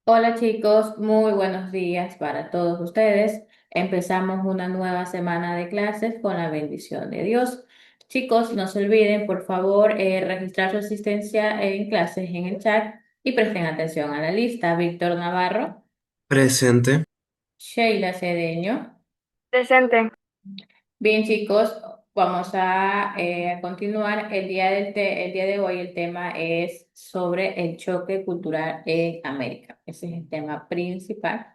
Hola chicos, muy buenos días para todos ustedes. Empezamos una nueva semana de clases con la bendición de Dios. Chicos, no se olviden, por favor, registrar su asistencia en clases en el chat y presten atención a la lista. Víctor Navarro, Presente. Sheila Cedeño. Presente. Bien chicos, vamos a continuar. El día de hoy el tema es sobre el choque cultural en América. Ese es el tema principal.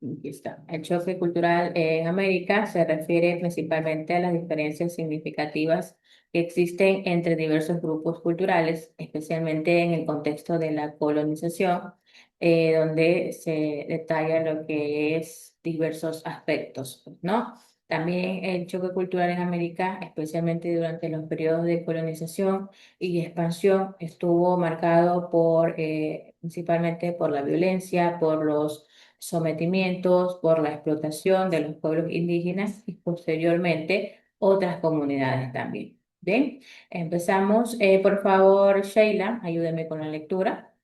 Aquí está. El choque cultural en América se refiere principalmente a las diferencias significativas que existen entre diversos grupos culturales, especialmente en el contexto de la colonización, donde se detalla lo que es diversos aspectos, pues, ¿no? También el choque cultural en América, especialmente durante los periodos de colonización y expansión, estuvo marcado principalmente por la violencia, por los sometimientos, por la explotación de los pueblos indígenas y posteriormente otras comunidades también. Bien, empezamos. Por favor, Sheila, ayúdeme con la lectura.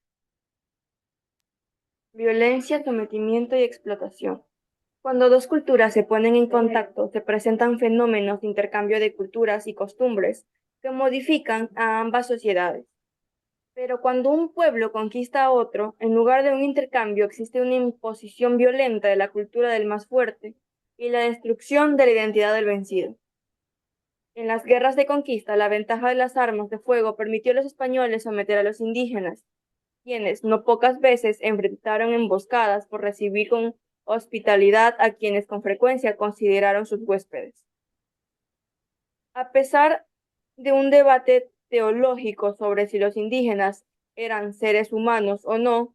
Violencia, sometimiento y explotación. Cuando dos culturas se ponen en contacto, se presentan fenómenos de intercambio de culturas y costumbres que modifican a ambas sociedades. Pero cuando un pueblo conquista a otro, en lugar de un intercambio existe una imposición violenta de la cultura del más fuerte y la destrucción de la identidad del vencido. En las guerras de conquista, la ventaja de las armas de fuego permitió a los españoles someter a los indígenas, quienes no pocas veces enfrentaron emboscadas por recibir con hospitalidad a quienes con frecuencia consideraron sus huéspedes. A pesar de un debate teológico sobre si los indígenas eran seres humanos o no,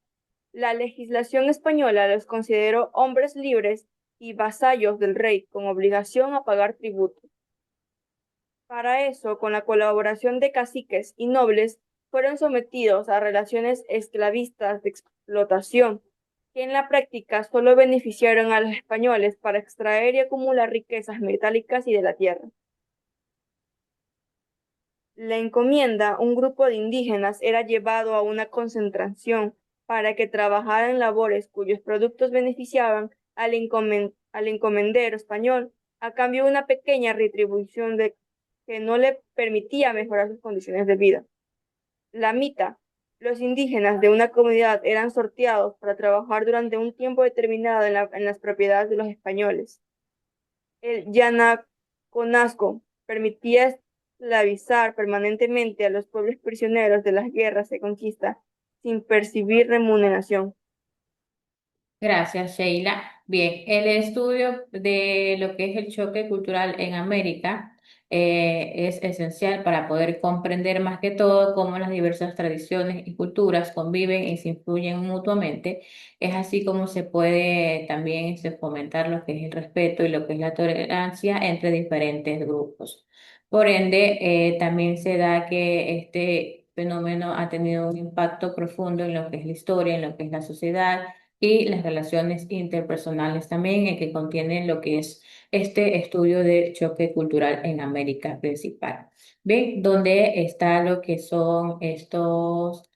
la legislación española los consideró hombres libres y vasallos del rey con obligación a pagar tributo. Para eso, con la colaboración de caciques y nobles, fueron sometidos a relaciones esclavistas de explotación, que en la práctica solo beneficiaron a los españoles para extraer y acumular riquezas metálicas y de la tierra. La encomienda, un grupo de indígenas era llevado a una concentración para que trabajaran labores cuyos productos beneficiaban al encomendero español a cambio de una pequeña retribución que no le permitía mejorar sus condiciones de vida. La mitad, los indígenas de una comunidad eran sorteados para trabajar durante un tiempo determinado en las propiedades de los españoles. El yanaconazgo permitía esclavizar permanentemente a los pueblos prisioneros de las guerras de conquista sin percibir remuneración. Gracias, Sheila. Bien, el estudio de lo que es el choque cultural en América es esencial para poder comprender más que todo cómo las diversas tradiciones y culturas conviven y se influyen mutuamente. Es así como se puede también fomentar lo que es el respeto y lo que es la tolerancia entre diferentes grupos. Por ende, también se da que este fenómeno ha tenido un impacto profundo en lo que es la historia, en lo que es la sociedad y las relaciones interpersonales también, que contienen lo que es este estudio de choque cultural en América principal. ¿Ven? Donde está lo que son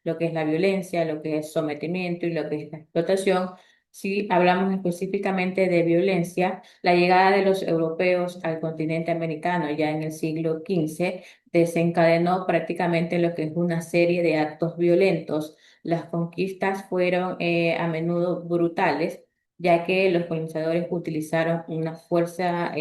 lo que es la violencia, lo que es sometimiento y lo que es la explotación. Si hablamos específicamente de violencia, la llegada de los europeos al continente americano ya en el siglo XV desencadenó prácticamente lo que es una serie de actos violentos. Las conquistas fueron a menudo brutales, ya que los colonizadores utilizaron una fuerza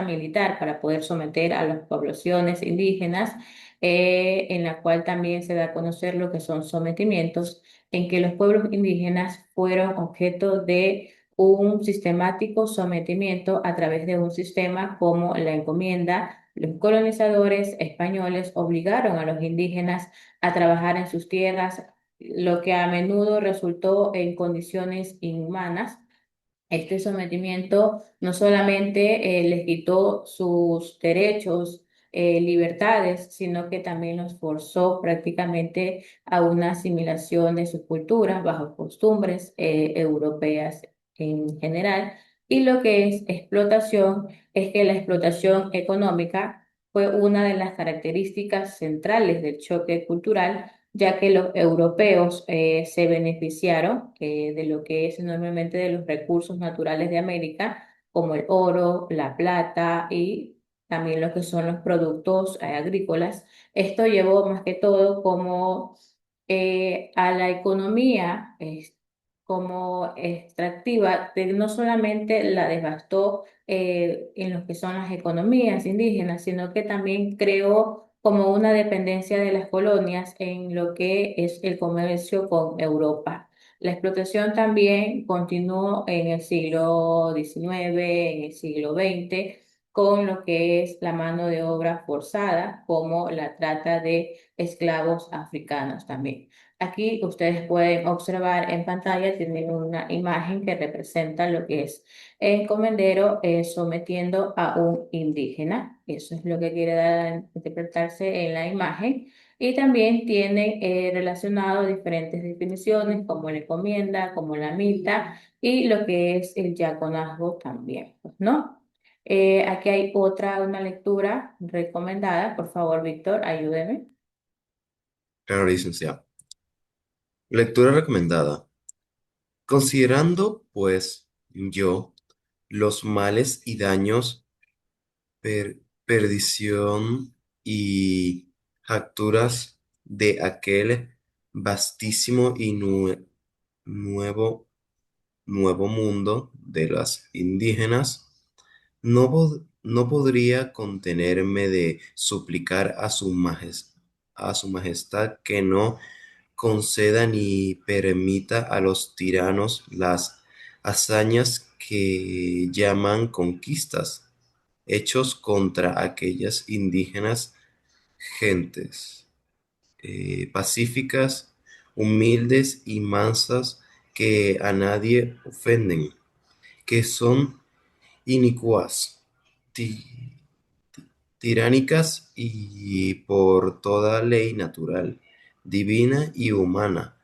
militar para poder someter a las poblaciones indígenas, en la cual también se da a conocer lo que son sometimientos, en que los pueblos indígenas fueron objeto de un sistemático sometimiento a través de un sistema como la encomienda. Los colonizadores españoles obligaron a los indígenas a trabajar en sus tierras, lo que a menudo resultó en condiciones inhumanas. Este sometimiento no solamente les quitó sus derechos, libertades, sino que también los forzó prácticamente a una asimilación de sus culturas bajo costumbres europeas en general. Y lo que es explotación es que la explotación económica fue una de las características centrales del choque cultural, ya que los europeos se beneficiaron de lo que es enormemente de los recursos naturales de América, como el oro, la plata y también lo que son los productos agrícolas. Esto llevó más que todo como a la economía como extractiva, no solamente la devastó en lo que son las economías indígenas, sino que también creó como una dependencia de las colonias en lo que es el comercio con Europa. La explotación también continuó en el siglo XIX, en el siglo XX, con lo que es la mano de obra forzada, como la trata de esclavos africanos también. Aquí ustedes pueden observar en pantalla, tienen una imagen que representa lo que es el comendero sometiendo a un indígena. Eso es lo que quiere dar a interpretarse en la imagen. Y también tiene relacionado diferentes definiciones como la encomienda, como la mita y lo que es el yaconazgo también, pues, ¿no? Aquí hay una lectura recomendada. Por favor, Víctor, ayúdeme. Claro, licenciado. Lectura recomendada. Considerando, pues, yo los males y daños, perdición y facturas de aquel vastísimo y nuevo, nuevo mundo de las indígenas, no podría contenerme de suplicar a su majestad que no conceda ni permita a los tiranos las hazañas que llaman conquistas, hechos contra aquellas indígenas gentes pacíficas, humildes y mansas que a nadie ofenden, que son inicuas, ti- tiránicas y por toda ley natural, divina y humana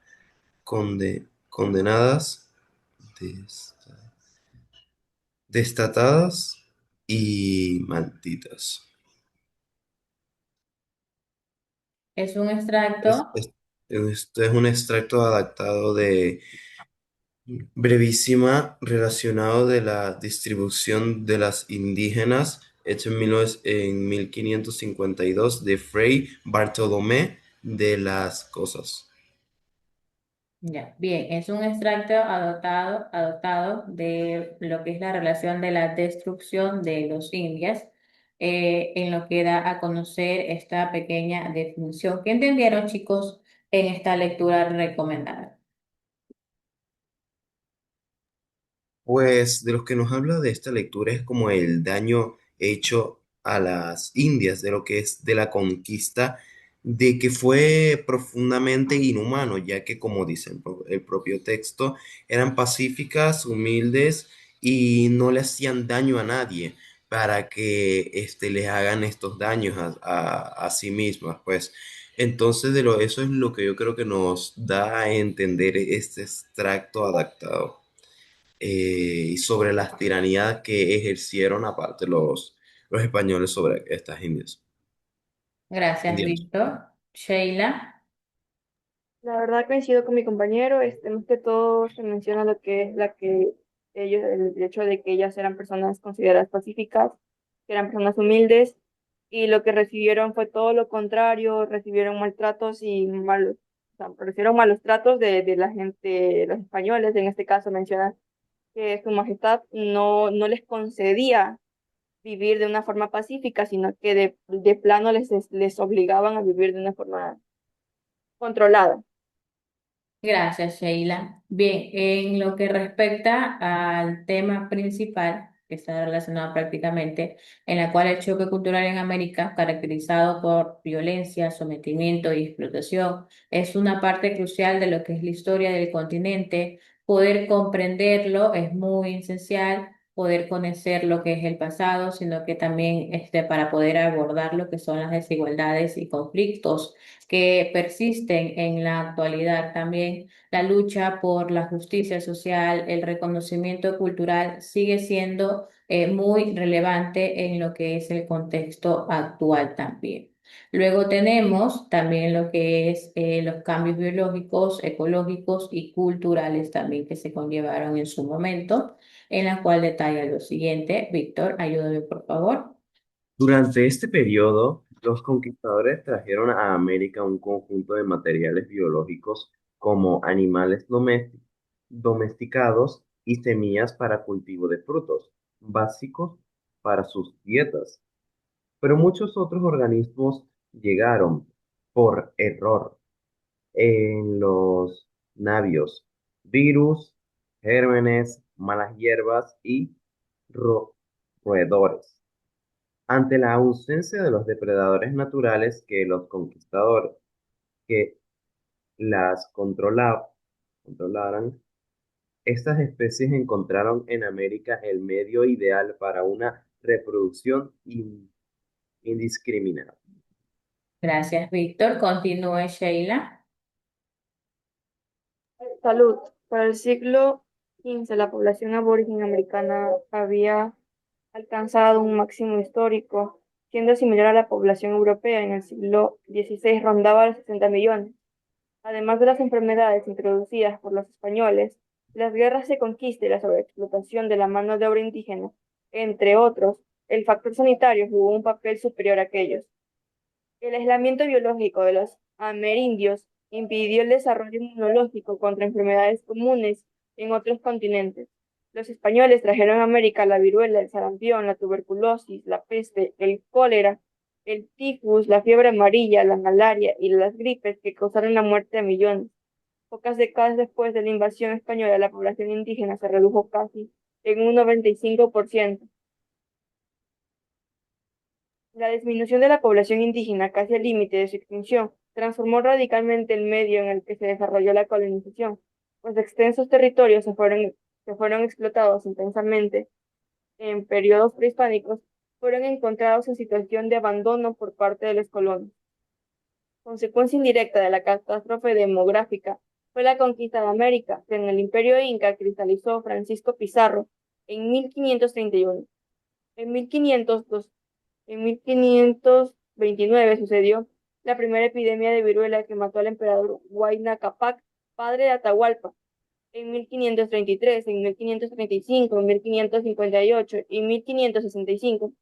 condenadas, destatadas y malditas. Es un extracto. Esto es un extracto adaptado de brevísima relacionado de la distribución de las indígenas, hecho en 1552 de Fray Bartolomé de las Cosas. Ya, bien, es un extracto adoptado de lo que es la relación de la destrucción de los indios, en lo que da a conocer esta pequeña definición. ¿Qué entendieron, chicos, en esta lectura recomendada? Pues de lo que nos habla de esta lectura es como el daño hecho a las Indias, de lo que es de la conquista, de que fue profundamente inhumano, ya que como dice el propio texto, eran pacíficas, humildes y no le hacían daño a nadie para que les hagan estos daños a sí mismas, pues. Entonces, eso es lo que yo creo que nos da a entender este extracto adaptado y sobre las tiranías que ejercieron aparte los españoles sobre estas indias. Gracias, Indianos. Víctor. Sheila. La verdad coincido con mi compañero, más que todo se menciona lo que es la que ellos, el hecho de que ellas eran personas consideradas pacíficas, que eran personas humildes, y lo que recibieron fue todo lo contrario, recibieron maltratos y malos, o sea, recibieron malos tratos de la gente, los españoles, en este caso menciona que su majestad no les concedía vivir de una forma pacífica, sino que de plano les obligaban a vivir de una forma controlada. Gracias, Sheila. Bien, en lo que respecta al tema principal, que está relacionado prácticamente, en la cual el choque cultural en América, caracterizado por violencia, sometimiento y explotación, es una parte crucial de lo que es la historia del continente. Poder comprenderlo es muy esencial, poder conocer lo que es el pasado, sino que también para poder abordar lo que son las desigualdades y conflictos que persisten en la actualidad también. La lucha por la justicia social, el reconocimiento cultural sigue siendo muy relevante en lo que es el contexto actual también. Luego tenemos también lo que es los cambios biológicos, ecológicos y culturales también que se conllevaron en su momento, en la cual detalla lo siguiente. Víctor, ayúdame por favor. Durante este periodo, los conquistadores trajeron a América un conjunto de materiales biológicos como animales domesticados y semillas para cultivo de frutos, básicos para sus dietas. Pero muchos otros organismos llegaron por error en los navios, virus, gérmenes, malas hierbas y ro- roedores. Ante la ausencia de los depredadores naturales que los conquistadores que las controlaran, estas especies encontraron en América el medio ideal para una reproducción indiscriminada. Gracias, Víctor. Continúe, Sheila. Salud. Para el siglo XV, la población aborigen americana había alcanzado un máximo histórico, siendo similar a la población europea. En el siglo XVI rondaba los 60 millones. Además de las enfermedades introducidas por los españoles, las guerras de conquista y la sobreexplotación de la mano de obra indígena, entre otros, el factor sanitario jugó un papel superior a aquellos. El aislamiento biológico de los amerindios impidió el desarrollo inmunológico contra enfermedades comunes en otros continentes. Los españoles trajeron a América la viruela, el sarampión, la tuberculosis, la peste, el cólera, el tifus, la fiebre amarilla, la malaria y las gripes que causaron la muerte de millones. Pocas décadas después de la invasión española, la población indígena se redujo casi en un 95%. La disminución de la población indígena, casi al límite de su extinción, transformó radicalmente el medio en el que se desarrolló la colonización, pues extensos territorios se fueron explotados intensamente en periodos prehispánicos, fueron encontrados en situación de abandono por parte de los colonos. Consecuencia indirecta de la catástrofe demográfica fue la conquista de América, que en el Imperio Inca cristalizó Francisco Pizarro en 1531. En 1502 en 1529 sucedió la primera epidemia de viruela que mató al emperador Huayna Cápac, padre de Atahualpa. En 1533, en 1535, en 1558 y 1565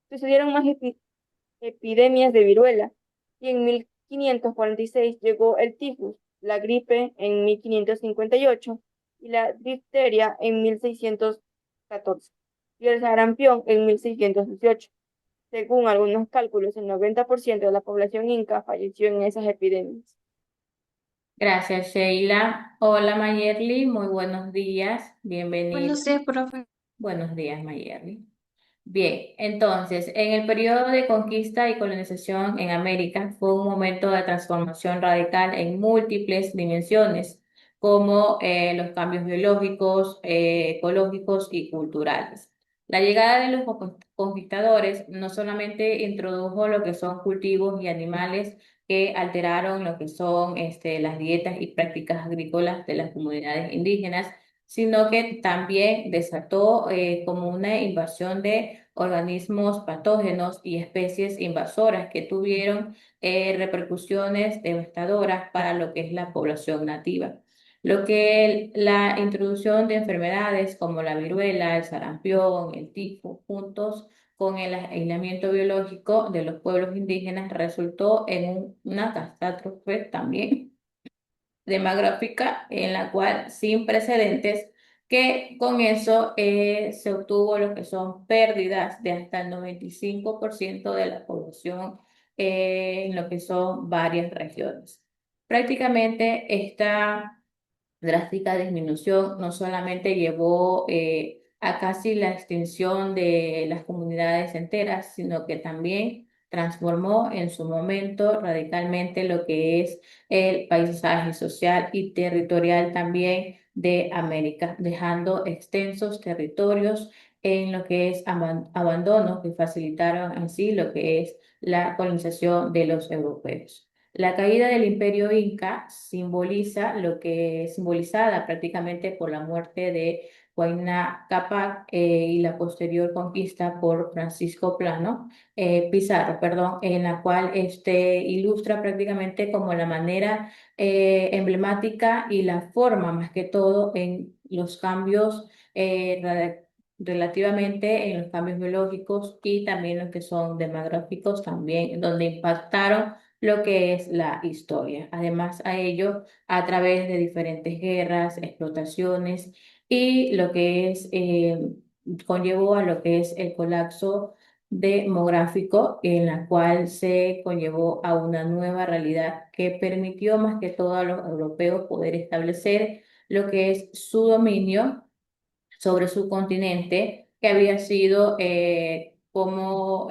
sucedieron más epidemias de viruela y en 1546 llegó el tifus, la gripe en 1558 y la difteria en 1614 y el sarampión en 1618. Según algunos cálculos, el 90% de la población inca falleció en esas epidemias. Gracias, Sheila. Hola, Mayerly. Muy buenos días. Bienvenida. Buenos días, profe. Buenos días, Mayerly. Bien, entonces, en el periodo de conquista y colonización en América fue un momento de transformación radical en múltiples dimensiones, como los cambios biológicos, ecológicos y culturales. La llegada de los conquistadores no solamente introdujo lo que son cultivos y animales que alteraron lo que son las dietas y prácticas agrícolas de las comunidades indígenas, sino que también desató como una invasión de organismos patógenos y especies invasoras que tuvieron repercusiones devastadoras para lo que es la población nativa. Lo que la introducción de enfermedades como la viruela, el sarampión, el tifo, juntos con el aislamiento biológico de los pueblos indígenas, resultó en una catástrofe también demográfica en la cual sin precedentes, que con eso se obtuvo lo que son pérdidas de hasta el 95% de la población en lo que son varias regiones. Prácticamente esta drástica disminución no solamente llevó a casi la extinción de las comunidades enteras, sino que también transformó en su momento radicalmente lo que es el paisaje social y territorial también de América, dejando extensos territorios en lo que es abandono que facilitaron así lo que es la colonización de los europeos. La caída del Imperio Inca simboliza lo que es simbolizada prácticamente por la muerte de Huayna Cápac y la posterior conquista por Francisco Pizarro, perdón, en la cual ilustra prácticamente como la manera emblemática y la forma más que todo en los cambios relativamente en los cambios biológicos y también los que son demográficos también, donde impactaron lo que es la historia. Además a ello, a través de diferentes guerras, explotaciones y lo que conllevó a lo que es el colapso demográfico en la cual se conllevó a una nueva realidad que permitió más que todo a los europeos poder establecer lo que es su dominio sobre su continente, que había sido como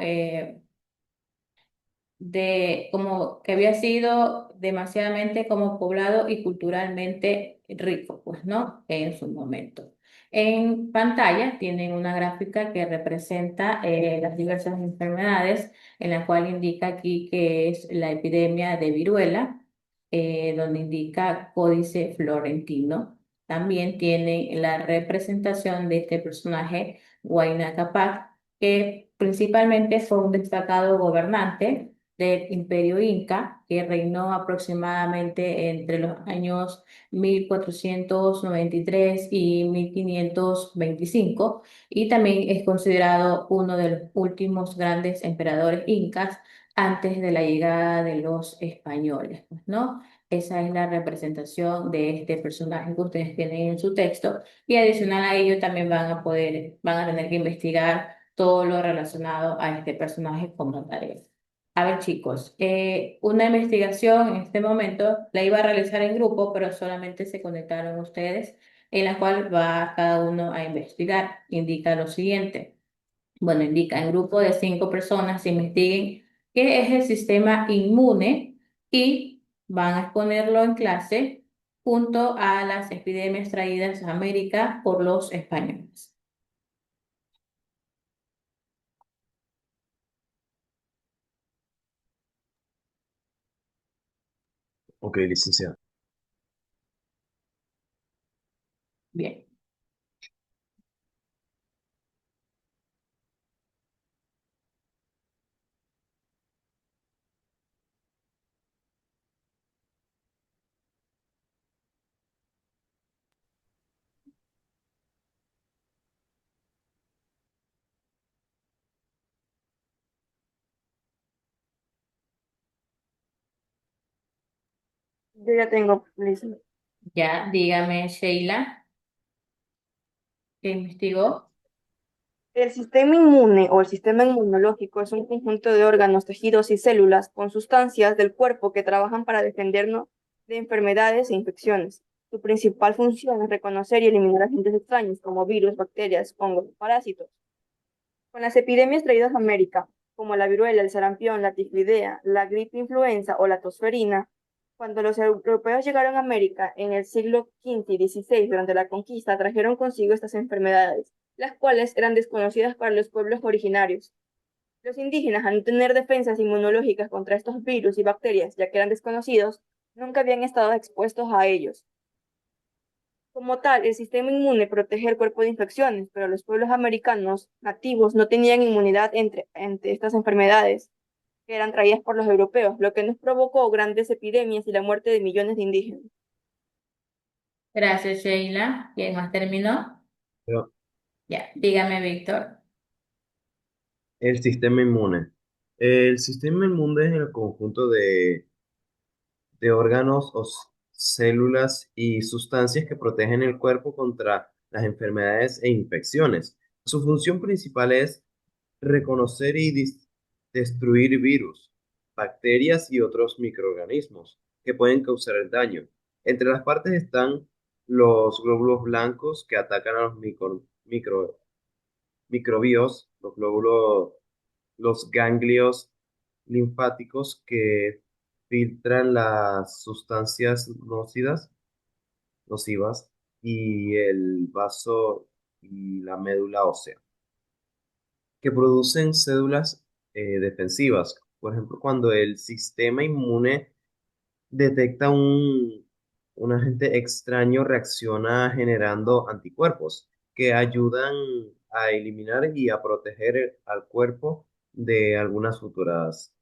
que había sido demasiadamente como poblado y culturalmente rico, pues, ¿no? En su momento. En pantalla tienen una gráfica que representa las diversas enfermedades, en la cual indica aquí que es la epidemia de viruela, donde indica Códice Florentino. También tiene la representación de este personaje, Huayna Capac, que principalmente fue un destacado gobernante del Imperio Inca, que reinó aproximadamente entre los años 1493 y 1525, y también es considerado uno de los últimos grandes emperadores incas antes de la llegada de los españoles, pues, ¿no? Esa es la representación de este personaje que ustedes tienen en su texto, y adicional a ello también van a tener que investigar todo lo relacionado a este personaje como tarea. A ver, chicos, una investigación en este momento la iba a realizar en grupo, pero solamente se conectaron ustedes, en la cual va cada uno a investigar. Indica lo siguiente. Bueno, indica en grupo de 5 personas investiguen qué es el sistema inmune y van a exponerlo en clase junto a las epidemias traídas a América por los españoles. Ok, licenciado. Bien. Yo ya tengo listo. Ya, dígame, Sheila, ¿qué investigó? El sistema inmune o el sistema inmunológico es un conjunto de órganos, tejidos y células con sustancias del cuerpo que trabajan para defendernos de enfermedades e infecciones. Su principal función es reconocer y eliminar agentes extraños como virus, bacterias, hongos, parásitos. Con las epidemias traídas a América, como la viruela, el sarampión, la tifidea, la gripe influenza o la tosferina, cuando los europeos llegaron a América en el siglo XV y XVI durante la conquista, trajeron consigo estas enfermedades, las cuales eran desconocidas para los pueblos originarios. Los indígenas, al no tener defensas inmunológicas contra estos virus y bacterias, ya que eran desconocidos, nunca habían estado expuestos a ellos. Como tal, el sistema inmune protege el cuerpo de infecciones, pero los pueblos americanos nativos no tenían inmunidad ante estas enfermedades que eran traídas por los europeos, lo que nos provocó grandes epidemias y la muerte de millones de indígenas. Gracias, Sheila. ¿Quién más terminó? Pero Ya, dígame, Víctor. el sistema inmune. El sistema inmune es el conjunto de órganos o células y sustancias que protegen el cuerpo contra las enfermedades e infecciones. Su función principal es reconocer y destruir virus, bacterias y otros microorganismos que pueden causar el daño. Entre las partes están los glóbulos blancos que atacan a los microbios, los ganglios linfáticos que filtran las sustancias nocivas y el vaso y la médula ósea, que producen células defensivas. Por ejemplo, cuando el sistema inmune detecta un agente extraño, reacciona generando anticuerpos. que ayudan a eliminar y a proteger al cuerpo de algunas futuras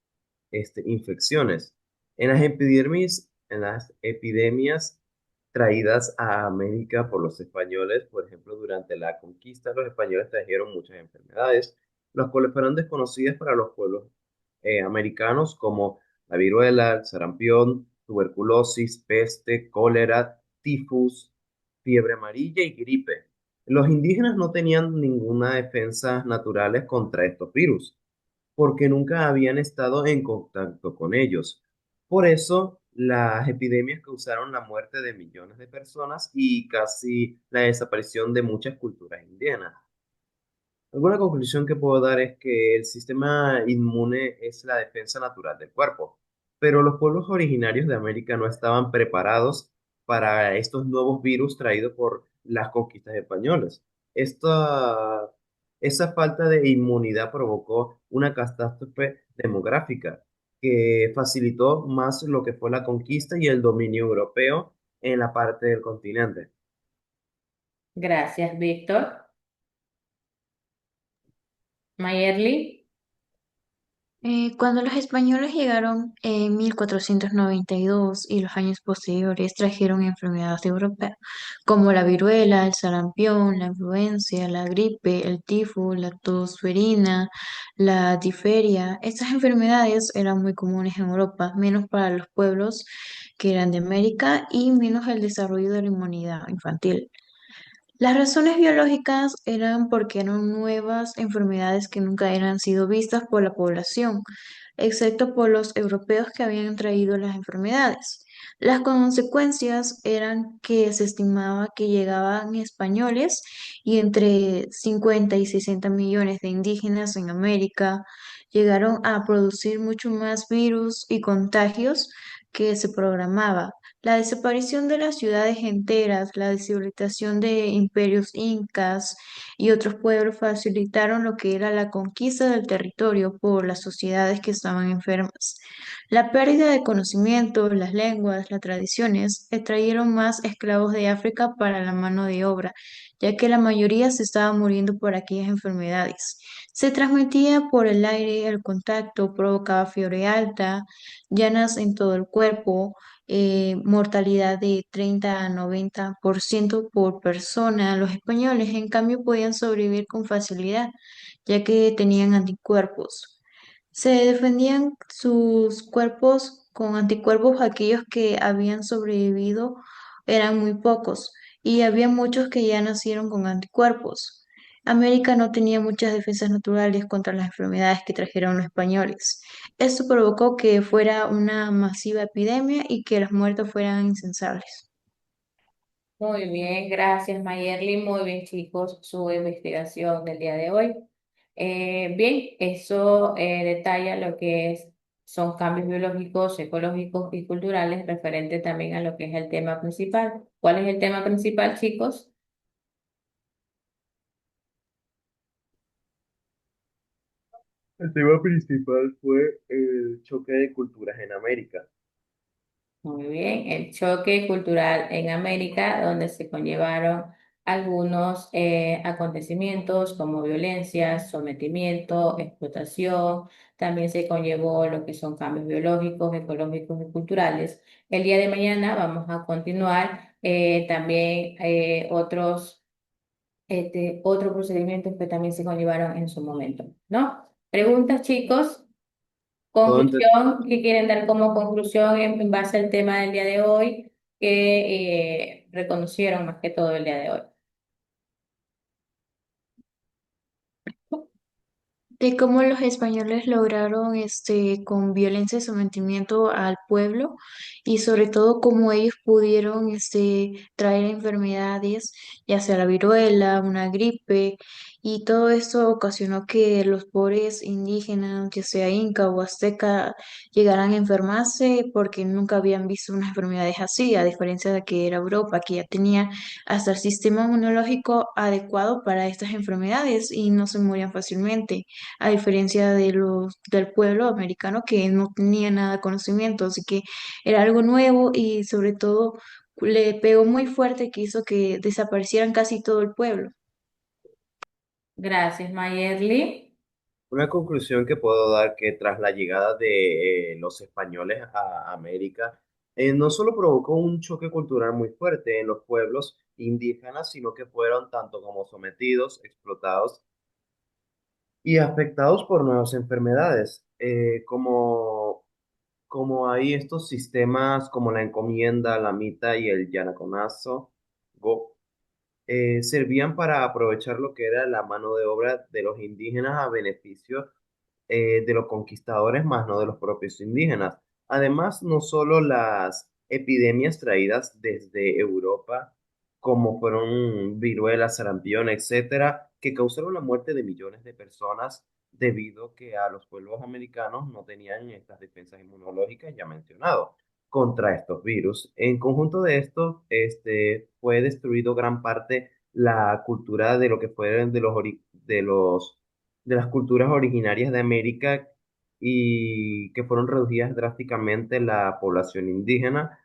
infecciones. En las epidemias traídas a América por los españoles, por ejemplo, durante la conquista, los españoles trajeron muchas enfermedades, las cuales fueron desconocidas para los pueblos americanos, como la viruela, el sarampión, tuberculosis, peste, cólera, tifus, fiebre amarilla y gripe. Los indígenas no tenían ninguna defensa naturales contra estos virus porque nunca habían estado en contacto con ellos. Por eso, las epidemias causaron la muerte de millones de personas y casi la desaparición de muchas culturas indígenas. Alguna conclusión que puedo dar es que el sistema inmune es la defensa natural del cuerpo, pero los pueblos originarios de América no estaban preparados para estos nuevos virus traídos por las conquistas españolas. Esta, esa falta de inmunidad provocó una catástrofe demográfica que facilitó más lo que fue la conquista y el dominio europeo en la parte del continente. Gracias, Víctor. Mayerly. Cuando los españoles llegaron en 1492 y los años posteriores trajeron enfermedades europeas como la viruela, el sarampión, la influenza, la gripe, el tifo, la tosferina, la difteria. Estas enfermedades eran muy comunes en Europa, menos para los pueblos que eran de América y menos el desarrollo de la inmunidad infantil. Las razones biológicas eran porque eran nuevas enfermedades que nunca eran sido vistas por la población, excepto por los europeos que habían traído las enfermedades. Las consecuencias eran que se estimaba que llegaban españoles y entre 50 y 60 millones de indígenas en América llegaron a producir mucho más virus y contagios que se programaba. La desaparición de las ciudades enteras, la deshabilitación de imperios incas y otros pueblos facilitaron lo que era la conquista del territorio por las sociedades que estaban enfermas. La pérdida de conocimiento, las lenguas, las tradiciones, extrayeron más esclavos de África para la mano de obra, ya que la mayoría se estaba muriendo por aquellas enfermedades. Se transmitía por el aire, el contacto provocaba fiebre alta, llanas en todo el cuerpo, mortalidad de 30 a 90% por persona. Los españoles, en cambio, podían sobrevivir con facilidad, ya que tenían anticuerpos. Se defendían sus cuerpos con anticuerpos, aquellos que habían sobrevivido eran muy pocos y había muchos que ya nacieron con anticuerpos. América no tenía muchas defensas naturales contra las enfermedades que trajeron los españoles. Esto provocó que fuera una masiva epidemia y que las muertes fueran insensables. Muy bien, gracias Mayerly. Muy bien, chicos, su investigación del día de hoy. Bien, eso detalla lo que son cambios biológicos, ecológicos y culturales referente también a lo que es el tema principal. ¿Cuál es el tema principal, chicos? El tema principal fue el choque de culturas en América. Muy bien, el choque cultural en América, donde se conllevaron algunos acontecimientos como violencia, sometimiento, explotación, también se conllevó lo que son cambios biológicos, ecológicos y culturales. El día de mañana vamos a continuar también otros procedimientos que también se conllevaron en su momento, ¿no? Preguntas, chicos. Todo ente- Conclusión, ¿qué quieren dar como conclusión en base al tema del día de hoy que reconocieron más que todo el día de hoy? De cómo los españoles lograron con violencia y sometimiento al pueblo y sobre todo cómo ellos pudieron traer enfermedades, ya sea la viruela, una gripe, y todo esto ocasionó que los pobres indígenas, ya sea inca o azteca, llegaran a enfermarse porque nunca habían visto unas enfermedades así, a diferencia de que era Europa, que ya tenía hasta el sistema inmunológico adecuado para estas enfermedades y no se morían fácilmente a diferencia de del pueblo americano que no tenía nada de conocimiento, así que era algo nuevo y sobre todo le pegó muy fuerte que hizo que desaparecieran casi todo el pueblo. Gracias, Mayerly. Una conclusión que puedo dar que tras la llegada de los españoles a América, no solo provocó un choque cultural muy fuerte en los pueblos indígenas, sino que fueron tanto como sometidos, explotados y afectados por nuevas enfermedades, como hay estos sistemas como la encomienda, la mita y el yanaconazo, servían para aprovechar lo que era la mano de obra de los indígenas a beneficio de los conquistadores, más no de los propios indígenas. Además, no solo las epidemias traídas desde Europa, como fueron viruela, sarampión, etcétera, que causaron la muerte de millones de personas debido que a los pueblos americanos no tenían estas defensas inmunológicas ya mencionado contra estos virus. En conjunto de esto, fue destruido gran parte la cultura de lo que fueron de las culturas originarias de América y que fueron reducidas drásticamente la población indígena.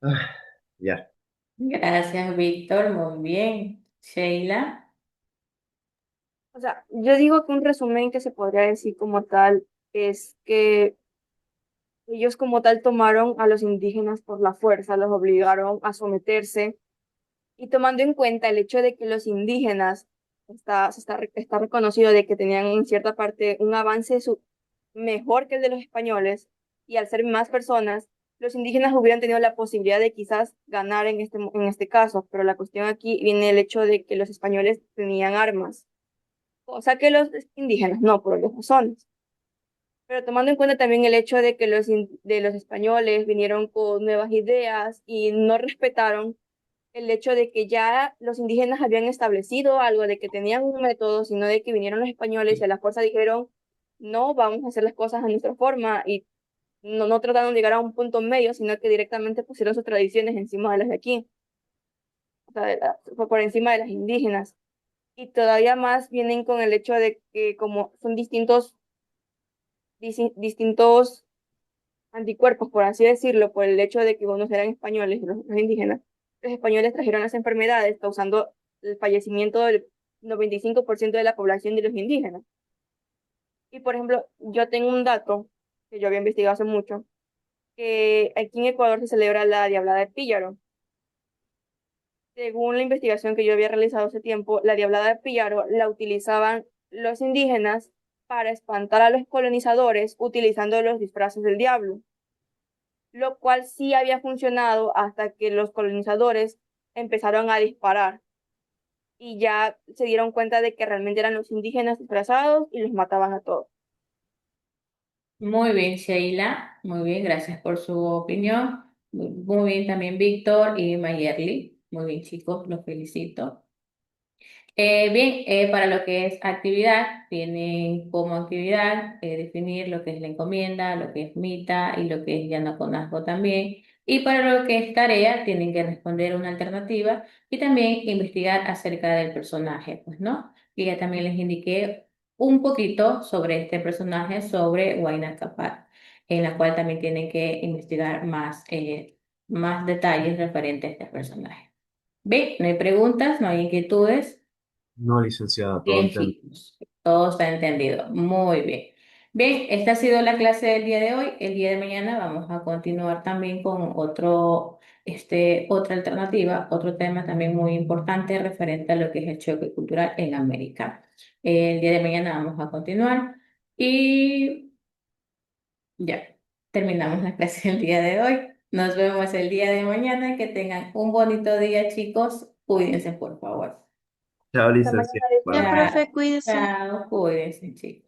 Ah, ya. Gracias, Víctor. Muy bien. Sheila. O sea, yo digo que un resumen que se podría decir como tal es que ellos como tal tomaron a los indígenas por la fuerza, los obligaron a someterse y tomando en cuenta el hecho de que los indígenas está reconocido de que tenían en cierta parte un avance mejor que el de los españoles y al ser más personas, los indígenas hubieran tenido la posibilidad de quizás ganar en este caso, pero la cuestión aquí viene el hecho de que los españoles tenían armas, cosa que los indígenas no, por obvias razones. Pero tomando en cuenta también el hecho de que de los españoles vinieron con nuevas ideas y no respetaron el hecho de que ya los indígenas habían establecido algo, de que tenían un método, sino de que vinieron los españoles y a la fuerza dijeron, no, vamos a hacer las cosas a nuestra forma y no trataron de llegar a un punto medio, sino que directamente pusieron sus tradiciones encima de las de aquí, o sea, por encima de las indígenas. Y todavía más vienen con el hecho de que como son distintos anticuerpos, por así decirlo, por el hecho de que unos eran españoles y los otros indígenas. Los españoles trajeron las enfermedades, causando el fallecimiento del 95% de la población de los indígenas. Y, por ejemplo, yo tengo un dato que yo había investigado hace mucho, que aquí en Ecuador se celebra la Diablada de Píllaro. Según la investigación que yo había realizado hace tiempo, la Diablada de Píllaro la utilizaban los indígenas para espantar a los colonizadores utilizando los disfraces del diablo, lo cual sí había funcionado hasta que los colonizadores empezaron a disparar y ya se dieron cuenta de que realmente eran los indígenas disfrazados y los mataban a todos. Muy bien, Sheila. Muy bien, gracias por su opinión. Muy bien también, Víctor y Mayerly. Muy bien, chicos, los felicito. Bien, para lo que es actividad, tienen como actividad definir lo que es la encomienda, lo que es mita y lo que es llano también. Y para lo que es tarea, tienen que responder una alternativa y también investigar acerca del personaje, pues, ¿no? Y ya también les indiqué un poquito sobre este personaje, sobre Huayna Capac, en la cual también tienen que investigar más detalles referentes a este personaje. Bien, no hay preguntas, no hay inquietudes. No, licenciada, todo Bien, entendido. chicos, todo está entendido. Muy bien. Bien, esta ha sido la clase del día de hoy. El día de mañana vamos a continuar también con otra alternativa, otro tema también muy importante referente a lo que es el choque cultural en América. El día de mañana vamos a continuar y ya, terminamos la clase del día de hoy. Nos vemos el día de mañana. Que tengan un bonito día, chicos. Cuídense, por favor. Chao, Hasta mañana, licenciada. Ya, disculpe. Chao, profe, cuídese. chao, cuídense, chicos.